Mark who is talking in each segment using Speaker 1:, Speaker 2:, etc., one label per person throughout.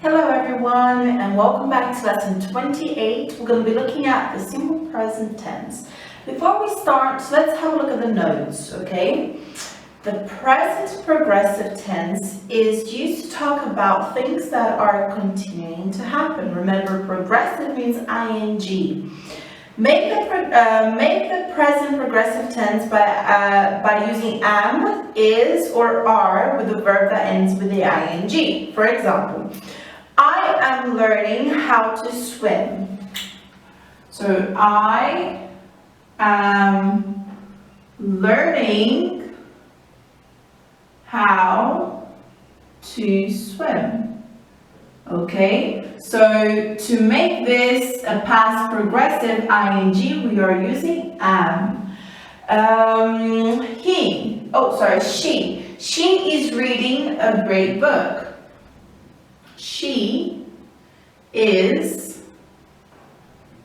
Speaker 1: Hello everyone and welcome back to lesson 28. We're going to be looking at the simple present tense. Before we start, let's have a look at the notes, okay? The present progressive tense is used to talk about things that are continuing to happen. Remember, progressive means ing. Make the present progressive tense by using am, is, or are with the verb that ends with the ing. For example, I am learning how to swim. So I am learning how to swim. Okay, so to make this a past progressive ing, we are using am. She is reading a great book. She is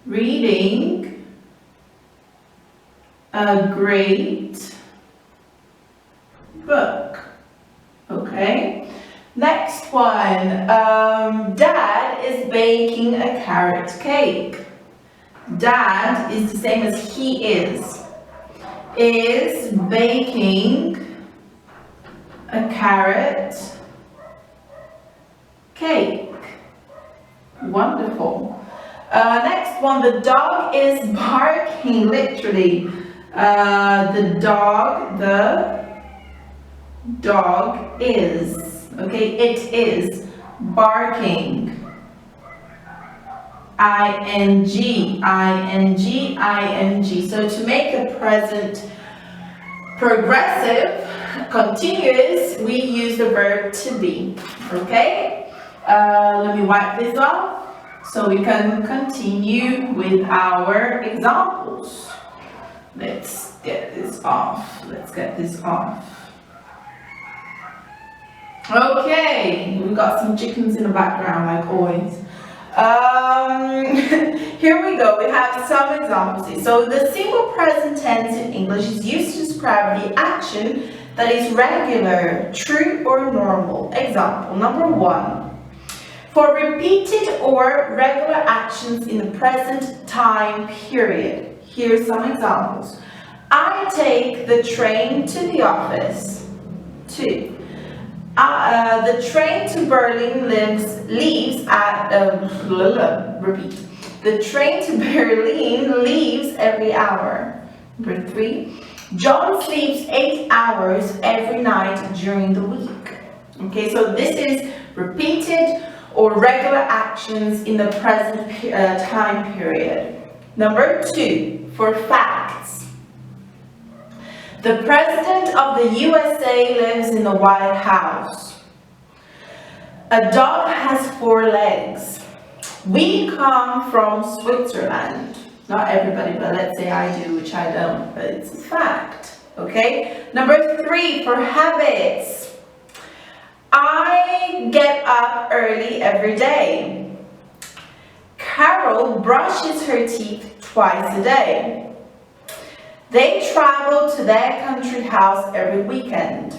Speaker 1: reading a great book. Okay. Next one. Dad is baking a carrot cake. Dad is the same as he is. Is baking a carrot cake. Wonderful. Next one, the dog is barking, literally. The dog is, okay, it is barking. ing. So to make the present progressive, continuous, we use the verb to be, okay? Let me wipe this off so we can continue with our examples. Let's get this off. Okay, we've got some chickens in the background like always. Here we go. We have some examples here. So the simple present tense in English is used to describe the action that is regular, true, or normal. Example number 1. For repeated or regular actions in the present time period. Here's some examples. I take the train to the office. 2. The train to Berlin leaves at, repeat. The train to Berlin leaves every hour. Number 3. John sleeps 8 hours every night during the week. Okay, so this is repeated or regular actions in the present time period. Number 2, for facts. The President of the USA lives in the White House. A dog has 4 legs. We come from Switzerland. Not everybody, but let's say I do, which I don't, but it's a fact. Okay? Number 3, for habits. I get up early every day. Carol brushes her teeth twice a day. They travel to their country house every weekend.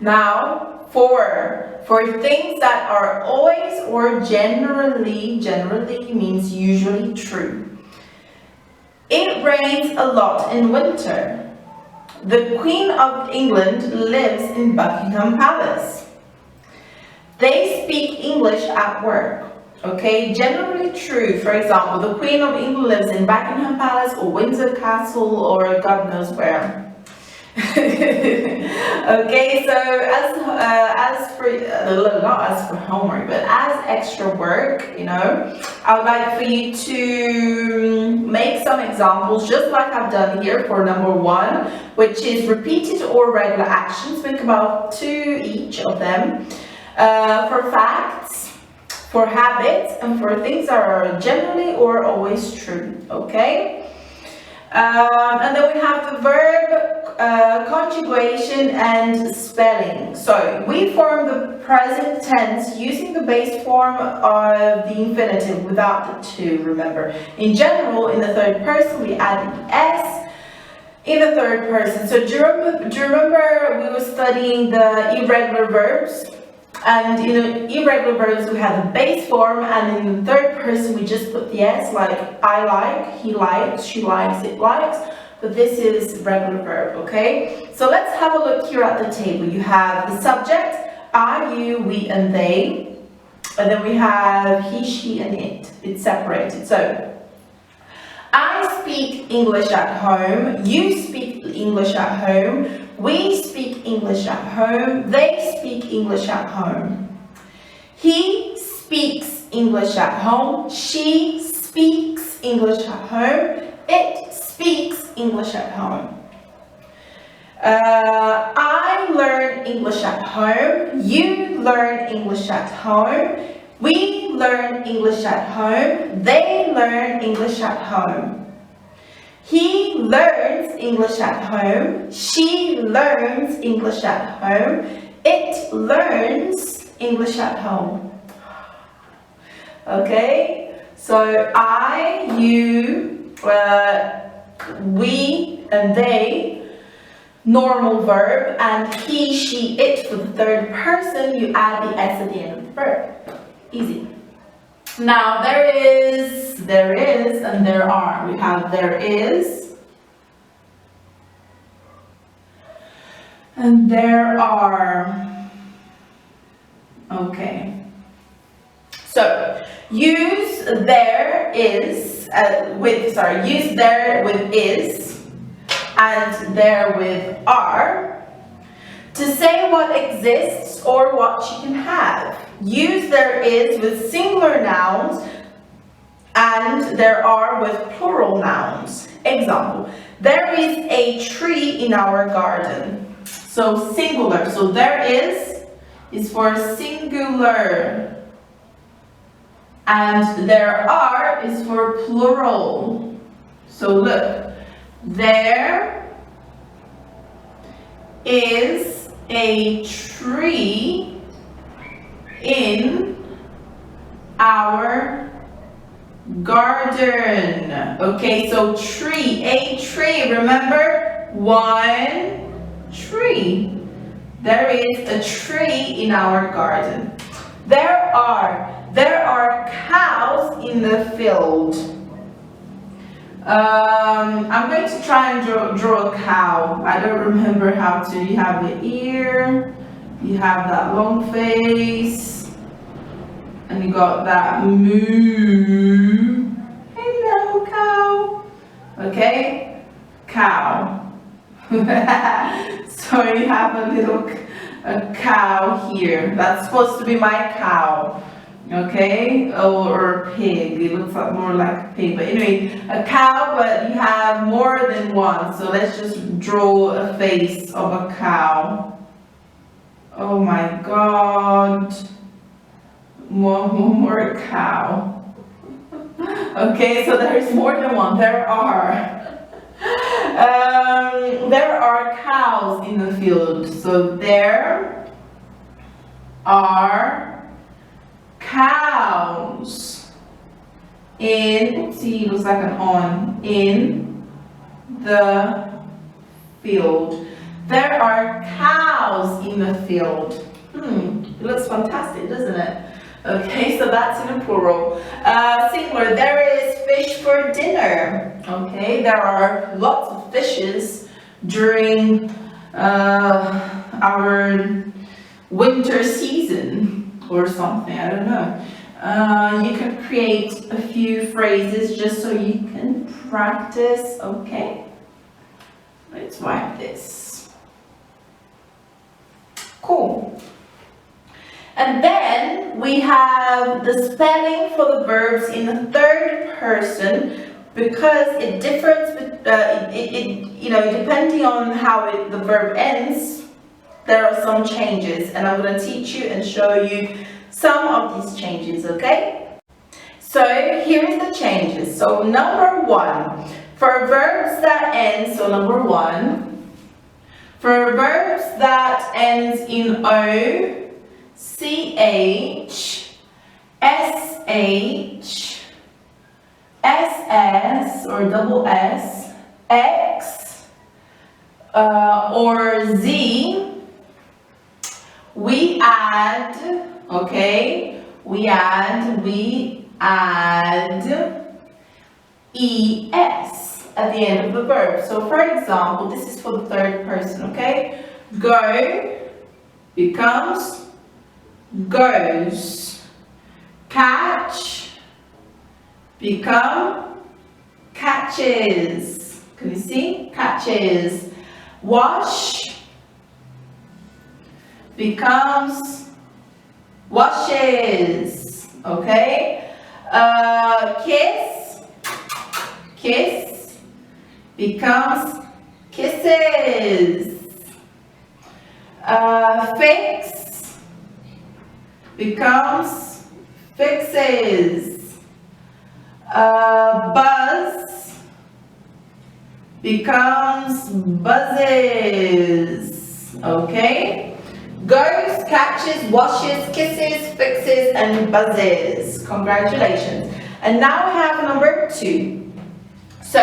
Speaker 1: Now, for things that are always or generally means usually true. It rains a lot in winter. The Queen of England lives in Buckingham Palace. They speak English at work. Okay, generally true. For example, the Queen of England lives in Buckingham Palace or Windsor Castle or God knows where. Okay, so not as for homework, but as extra work, I would like for you to make some examples, just like I've done here for number 1, which is repeated or regular actions. Think about 2 each of them. For facts, for habits, and for things that are generally or always true. Okay. And then we have the verb conjugation and spelling. So we form the present tense using the base form of the infinitive without the to, remember. In general, in the third person, we add the s in the third person. So do you remember we were studying the irregular verbs? And in irregular verbs, we have the base form, and in the third person, we just put the S, like I like, he likes, she likes, it likes. But this is regular verb, okay? So let's have a look here at the table. You have the subject, I, you, we, and they. And then we have he, she, and it. It's separated. So, I speak English at home. You speak English at home. We speak English at home. They speak English at home. He speaks English at home. She speaks English at home. It speaks English at home. I learn English at home. You learn English at home. We learn English at home. They learn English at home. He learns English at home. She learns English at home. It learns English at home. Okay? So I, you, we, and they, normal verb, and he, she, it for the third person, you add the S at the end of the verb. Easy. Now there is, and there are. We have there is, and there are. Okay. So use there is use there with is and there with are to say what exists or what you can have. Use there is with singular nouns and there are with plural nouns. Example, there is a tree in our garden. So singular. So there is for singular. And there are is for plural. So look, there is a tree in our garden. Okay, so tree, a tree, remember? One tree. There is a tree in our garden. There are cows in the field. I'm going to try and draw a cow. I don't remember how to. You have the ear, you have that long face, and you got that moo. Hello, cow. Okay, cow. So you have a cow here. That's supposed to be my cow. Okay, or a pig. It looks more like a pig, but anyway, a cow, but you have more than one. So let's just draw a face of a cow. Oh my God, more cow. Okay, so there's more than one. There are cows in the field. So there are cows in, see, it looks like an on, in the field. There are cows in the field. It looks fantastic, doesn't it? Okay, so that's in a plural. Singular, there is fish for dinner. Okay, there are lots of fishes during our winter season. Or something, I don't know. You can create a few phrases just so you can practice. Okay, let's write this. Cool. And then we have the spelling for the verbs in the third person because it differs with depending on how the verb ends. There are some changes, and I'm going to teach you and show you some of these changes, okay? So here is the changes. So number one, for verbs that end, so number one, for verbs that ends in O, CH, SH, SS or double S, X, or Z, we add okay, we add es at the end of the verb. So for example, this is for the third person, okay? Go becomes goes. Catch become catches. Can you see? Catches. Wash becomes washes. Okay? Kiss becomes kisses. Fix becomes fixes. Buzz becomes buzzes. Okay? Goes, catches, washes, kisses, fixes, and buzzes. Congratulations. And now we have number 2. So,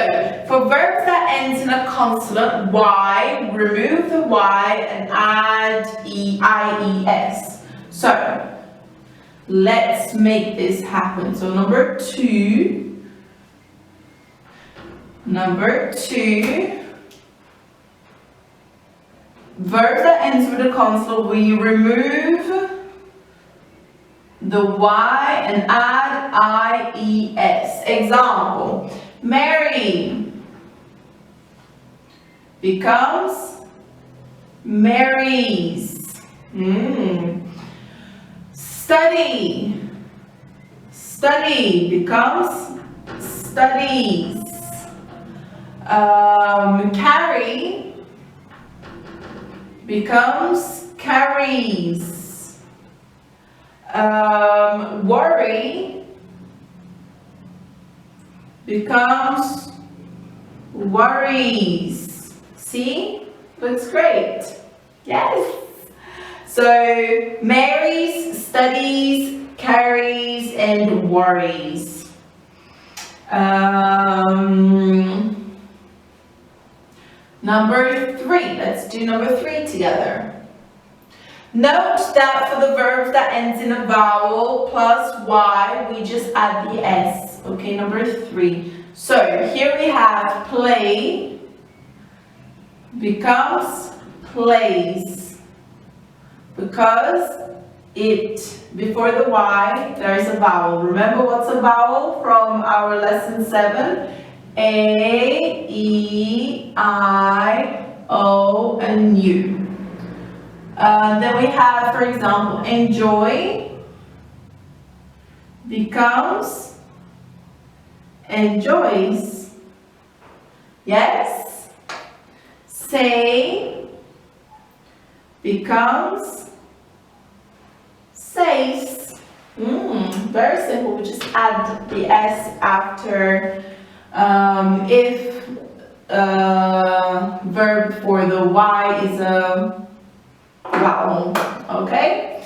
Speaker 1: for verbs that ends in a consonant, Y, remove the Y and add IES. So, let's make this happen. So, number 2, verb that ends with a consonant, we remove the Y and add IES. Example, Mary becomes marries. Study becomes studies. Carry becomes carries. Worry becomes worries. See? Looks great. Yes. So, marries, studies, carries, and worries. Number 3. Let's do number 3 together. Note that for the verbs that ends in a vowel plus Y, we just add the S. Okay, number 3. So here we have play becomes plays, because before the Y there is a vowel. Remember what's a vowel from our lesson 7? A, E, I, O, and U. Then we have, for example, enjoy becomes enjoys. Yes? Say becomes says. Very simple. We just add the S after if verb for the Y is a vowel. Okay?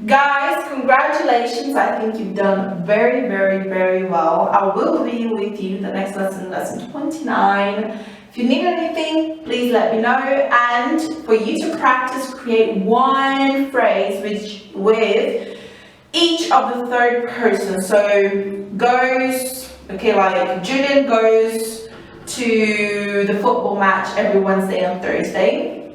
Speaker 1: Guys, congratulations. I think you've done very, very, very well. I will be with you the next lesson, lesson 29. If you need anything, please let me know. And for you to practice, create one phrase with each of the third person. So goes, okay, like Julian goes to the football match every Wednesday and Thursday.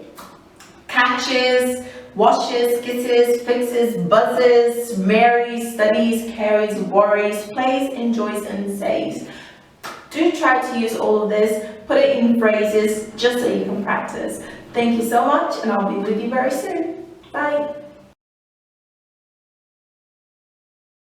Speaker 1: Catches, washes, kisses, fixes, buzzes, marries, studies, carries, worries, plays, enjoys, and saves. Do try to use all of this, put it in phrases just so you can practice. Thank you so much, and I'll be with you very soon. Bye.